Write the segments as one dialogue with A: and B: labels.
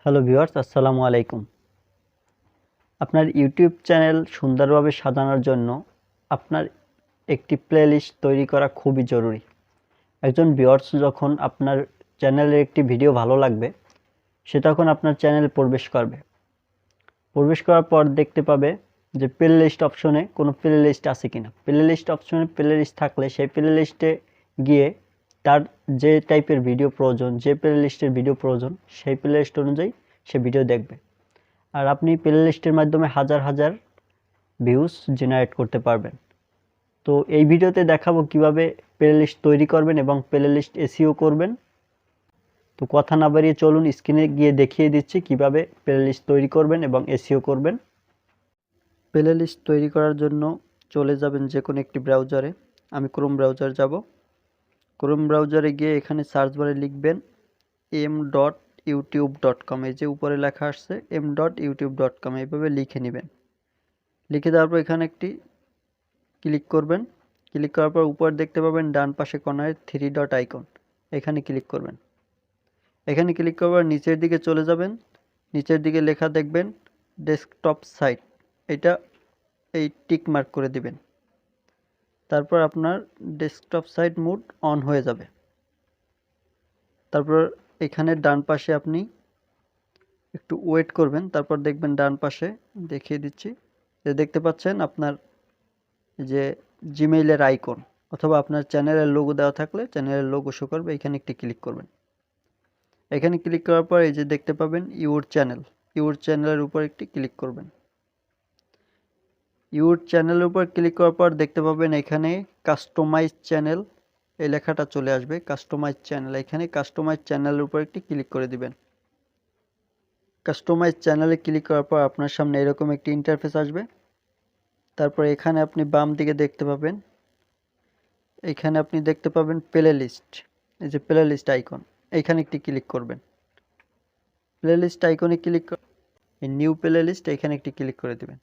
A: Hello viewers, আসসালামু আলাইকুম। আপনার ইউটিউব চ্যানেল সুন্দরভাবে সাজানোর জন্য আপনার একটি প্লেলিস্ট তৈরি করা খুবই জরুরি। একজন ভিউয়ার্স যখন আপনার চ্যানেলের একটি ভিডিও ভালো লাগবে, সে তখন আপনার চ্যানেলে প্রবেশ করবে। প্রবেশ করার পর দেখতে পাবে যে প্লেলিস্ট অপশনে কোনো প্লেলিস্ট আছে কিনা। প্লেলিস্ট অপশনে প্লেলিস্ট থাকলে সেই প্লেলিস্টে গিয়ে তার যে টাইপের ভিডিও প্রয়োজন, যে প্লেলিস্টের ভিডিও প্রয়োজন, সেই প্লেলিস্ট অনুযায়ী সে ভিডিও দেখবে। আর আপনি প্লেলিস্টের মাধ্যমে হাজার হাজার ভিউজ জেনারেট করতে পারবেন। তো এই ভিডিওতে দেখাবো কিভাবে প্লেলিস্ট তৈরি করবেন এবং প্লেলিস্ট এসইও করবেন। তো কথা না বাড়িয়ে চলুন স্ক্রিনে গিয়ে দেখিয়ে দিচ্ছি কিভাবে প্লেলিস্ট তৈরি করবেন এবং এসইও করবেন। প্লেলিস্ট তৈরি করার জন্য চলে যাবেন যে কোনো একটি ব্রাউজারে। আমি ক্রোম ব্রাউজার যাব। ক্রোম ব্রাউজারে গিয়ে এখানে সার্চ বারে লিখবেন m.youtube.com। এই যে উপরে লেখা আসছে m.youtube.com, এইভাবে লিখে নেবেন। লিখে দেওয়ার পর এখানে একটি ক্লিক করবেন। ক্লিক করার পর উপর দেখতে পাবেন ডান পাশে কর্নারে 3 ডট আইকন, এখানে ক্লিক করবেন। এখানে ক্লিক করার নিচের দিকে চলে যাবেন। নিচের দিকে লেখা দেখবেন ডেস্কটপ সাইট, এটা এই টিক মার্ক করে দিবেন। তারপর আপনার ডেস্কটপ সাইট মোড অন হয়ে যাবে। তারপর এখানে ডান পাশে আপনি একটু ওয়েট করবেন। তারপর দেখবেন ডান পাশে দেখিয়ে দিচ্ছি যে দেখতে পাচ্ছেন আপনার যে জিমেইলের আইকন অথবা আপনার চ্যানেলের লোগো দেওয়া থাকলে চ্যানেলের লোগো শো করবে, এখানে একটি ক্লিক করবেন। এখানে ক্লিক করার পর এই যে দেখতে পাবেন ইউর চ্যানেলের উপর একটি ক্লিক করবেন। ইউর চ্যানেলের উপর ক্লিক করার পর দেখতে পাবেন এখানে কাস্টমাইজ চ্যানেল এই লেখাটা চলে আসবে। কাস্টমাইজ চ্যানেল, এখানে কাস্টমাইজ চ্যানেলের উপর একটি ক্লিক করে দিবেন। কাস্টমাইজ চ্যানেলে ক্লিক করার পর আপনার সামনে এরকম একটি ইন্টারফেস আসবে। তারপর এখানে আপনি বাম দিকে দেখতে পাবেন, এখানে আপনি দেখতে পাবেন প্লেলিস্ট, এই যে প্লেলিস্ট আইকন, এখানে একটি ক্লিক করবেন। প্লেলিস্ট আইকনে ক্লিক করে এই নিউ প্লেলিস্ট এখানে একটি ক্লিক করে দিবেন।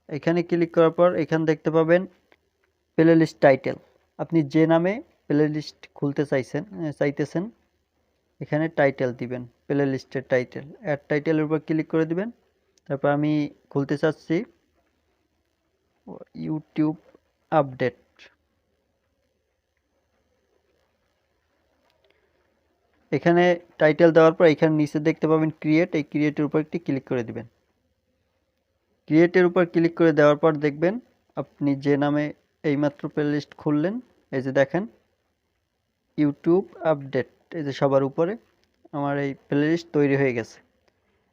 A: এখানে ক্লিক করার পর এখানে দেখতে পাবেন প্লেলিস্ট টাইটেল, আপনি যে নামে প্লেলিস্ট খুলতে চাইতেছেন এখানে টাইটেল দিবেন, প্লেলিস্টের টাইটেল। অ্যাড টাইটেলের উপর ক্লিক করে দিবেন। তারপর আমি খুলতে চাচ্ছি ইউটিউব আপডেট। এখানে টাইটেল দেওয়ার পর এখানে নিচে দেখতে পাবেন ক্রিয়েট, এই ক্রিয়েটের উপর একটি ক্লিক করে দিবেন। ক্রিয়েটের উপর ক্লিক করে দেওয়ার পর দেখবেন আপনি যে নামে এইমাত্র প্লেলিস্ট খুললেন, এই যে দেখেন ইউটিউব আপডেট, এই যে সবার উপরে আমার এই প্লেলিস্ট তৈরি হয়ে গেছে।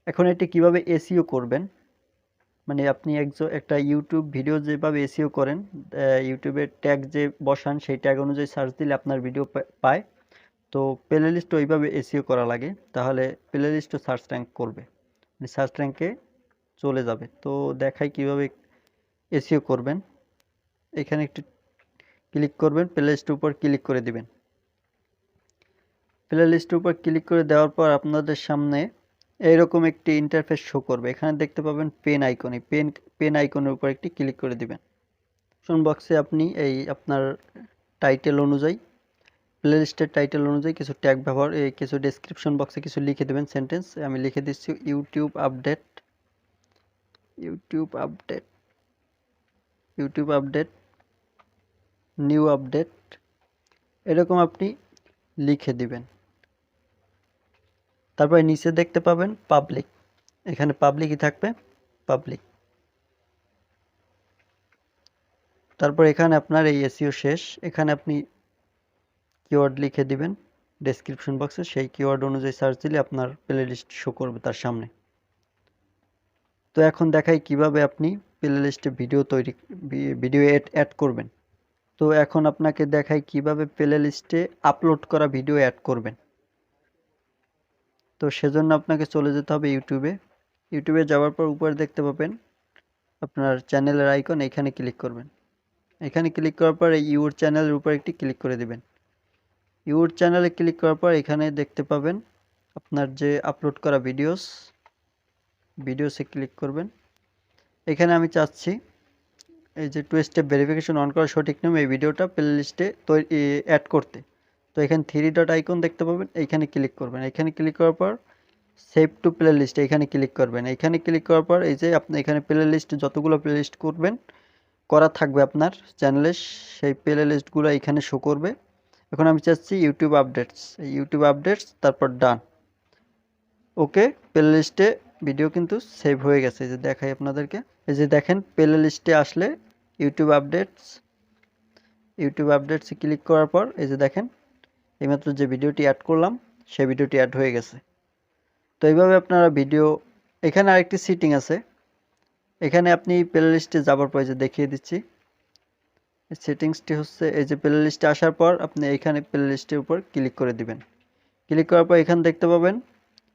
A: এখন এটি কিভাবে এসইও করবেন, মানে আপনি একটা ইউটিউব ভিডিও যেভাবে এসইও করেন, ইউটিউবের ট্যাগ যে বসান সেই ট্যাগ অনুযায়ী সার্চ দিলে আপনার ভিডিও পায়। তো প্লেলিস্ট ওইভাবে এসইও করা লাগে, তাহলে প্লেলিস্টও সার্চ র্যাঙ্ক করবে, মানে সার্চ র্যাঙ্কে চলে যাবে। তো দেখাই কিভাবে এসইও করবেন। এখানে একটু ক্লিক করবেন, প্লেলিস্টের উপর ক্লিক করে দিবেন। প্লেলিস্টের উপর ক্লিক করে দেওয়ার পর আপনাদের সামনে এইরকম একটি ইন্টারফেস শো করবে। এখানে দেখতে পাবেন পেন আইকন, এই পেন আইকনের উপর একটি ক্লিক করে দিবেন। অপশন বক্সে আপনি এই আপনার টাইটেল অনুযায়ী, প্লেলিস্টের টাইটেল অনুযায়ী কিছু ট্যাগ কিছু ডেসক্রিপশন বক্সে কিছু লিখে দেবেন সেন্টেন্স। আমি লিখে দিচ্ছি YouTube update, YouTube update, YouTube update, new update, এরকম আপনি লিখে দিবেন। তারপরে নিচে দেখতে পাবেন পাবলিক, এখানে পাবলিকই থাকবে, পাবলিক। তারপর এখানে আপনার এই এসইও শেষ। এখানে আপনি কিওয়ার্ড লিখে দিবেন ডেসক্রিপশন বক্সে, সেই কিওয়ার্ড অনুযায়ী সার্চ দিলে আপনার প্লেলিস্ট শো করবে তার সামনে। তো এখন দেখাই কিভাবে আপনি প্লেলিস্টে ভিডিও অ্যাড করবেন। তো এখন আপনাকে দেখাই কিভাবে প্লেলিস্টে আপলোড করা ভিডিও অ্যাড করবেন। তো সেজন্য আপনাকে চলে যেতে হবে ইউটিউবে। ইউটিউবে যাওয়ার পর উপরে দেখতে পাবেন আপনার চ্যানেলের আইকন, এখানে ক্লিক করবেন। এখানে ক্লিক করার পর এই ইউর চ্যানেলের উপর একটি ক্লিক করে দিবেন। ইউর চ্যানেলে ক্লিক করার পর এখানে দেখতে পাবেন আপনার যে আপলোড করা ভিডিওসে ক্লিক করবেন। এখানে আমি চাচ্ছি এই যে 2 স্টেপ ভেরিফিকেশন অন করা সঠিক নিয়ম, এই ভিডিওটা প্লেলিস্টে অ্যাড করতে। তো এখানে 3 ডট আইকন দেখতে পাবেন, এইখানে ক্লিক করবেন। এখানে ক্লিক করার পর সেভ টু প্লে লিস্ট এখানে ক্লিক করবেন। এখানে ক্লিক করার পর এই যে আপনি এখানে প্লে লিস্ট যতগুলো প্লে লিস্ট করবেন করা থাকবে আপনার চ্যানেলে, সেই প্লে লিস্টগুলো এখানে শো করবে। এখন আমি চাচ্ছি ইউটিউব আপডেটস, ইউটিউব আপডেটস, তারপর ডান। ওকে, প্লে লিস্টে ভিডিও কিন্তু সেভ হয়ে গেছে। এই যে দেখাই আপনাদেরকে, এই যে দেখেন প্লে লিস্টে আসলে ইউটিউব আপডেটস, ইউটিউব আপডেটসে ক্লিক করার পর এই যে দেখেন এইমাত্র যে ভিডিওটি অ্যাড করলাম সেই ভিডিওটি অ্যাড হয়ে গেছে। তো এইভাবে আপনারা ভিডিও, এখানে আরেকটি সেটিং আছে, এখানে আপনি প্লে লিস্টে যাবার পর যে দেখিয়ে দিচ্ছি, সেটিংসটি হচ্ছে এই যে প্লে লিস্টে আসার পর আপনি এইখানে প্লে লিস্টের উপর ক্লিক করে দিবেন। ক্লিক করার পর এখানে দেখতে পাবেন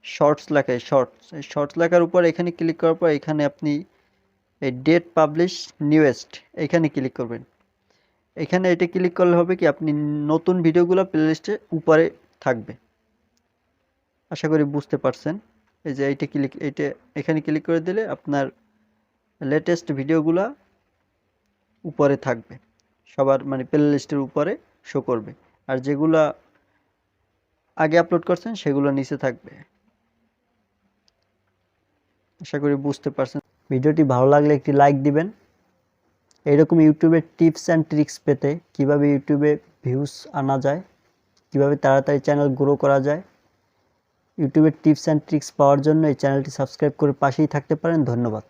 A: শর্টস লেখা, শর্টস, এই শর্টস লেখার উপর এখানে ক্লিক করার পর এখানে আপনি এই ডেট পাবলিশ নিউয়েস্ট এখানে ক্লিক করবেন। এখানে এটা ক্লিক করলে হবে কি আপনি নতুন ভিডিওগুলো প্লে লিস্টে উপরে থাকবে। আশা করি বুঝতে পারছেন। এই যে এইটা এখানে ক্লিক করে দিলে আপনার লেটেস্ট ভিডিওগুলা উপরে থাকবে, সবার মানে প্লে লিস্টের উপরে শো করবে, আর যেগুলা আগে আপলোড করছেন সেগুলো নিচে থাকবে। আশা করি বুঝতে পারছেন। ভিডিওটি ভালো লাগলে একটি লাইক দিবেন। এরকম ইউটিউবের টিপস অ্যান্ড ট্রিক্স পেতে কিভাবে ইউটিউবে ভিউজ আনা যায়, কিভাবে তাড়াতাড়ি চ্যানেল গ্রো করা যায়, ইউটিউবের টিপস অ্যান্ড ট্রিক্স পাওয়ার জন্য এই চ্যানেলটি সাবস্ক্রাইব করে পাশেই থাকতে পারেন। ধন্যবাদ।